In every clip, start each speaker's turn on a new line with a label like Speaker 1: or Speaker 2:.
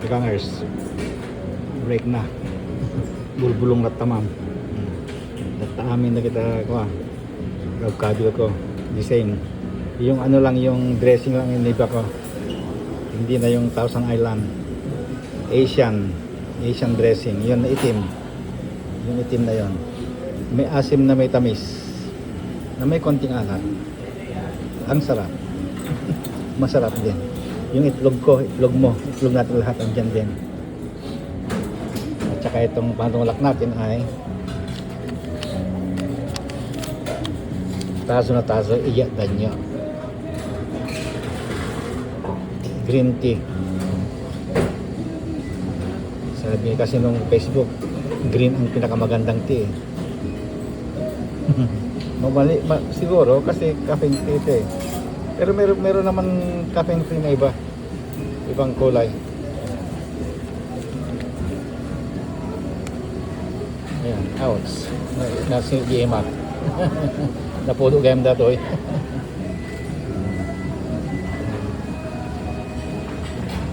Speaker 1: Gangers. Break na. Bulbulong na tamam. Amin na kita ko avocado ko design yung ano lang yung dressing lang yung iba ko hindi na yung Thousand Island Asian dressing yun na itim yung itim na yon may asim na may tamis na may konting alat ang sarap masarap din yung itlog natin lahat andyan din at saka itong panulak natin ay taso na taso, iya danyo. Green tea. Sabi kasi nung Facebook, green ang pinakamagandang tea. Siguro kasi caffeine free ito eh. Pero meron naman caffeine free na iba. Ibang kulay. Ayan, outs. Nasi GMA. Napudo game dato eh.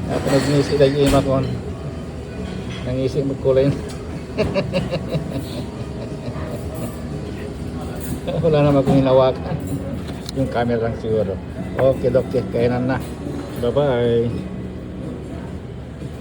Speaker 1: Ako nag-iisip na yung imak on. Nang-iisip magkulay. Wala naman kong hinawakan. Yung camera lang siguro. Okay, kainan na. Bye-bye.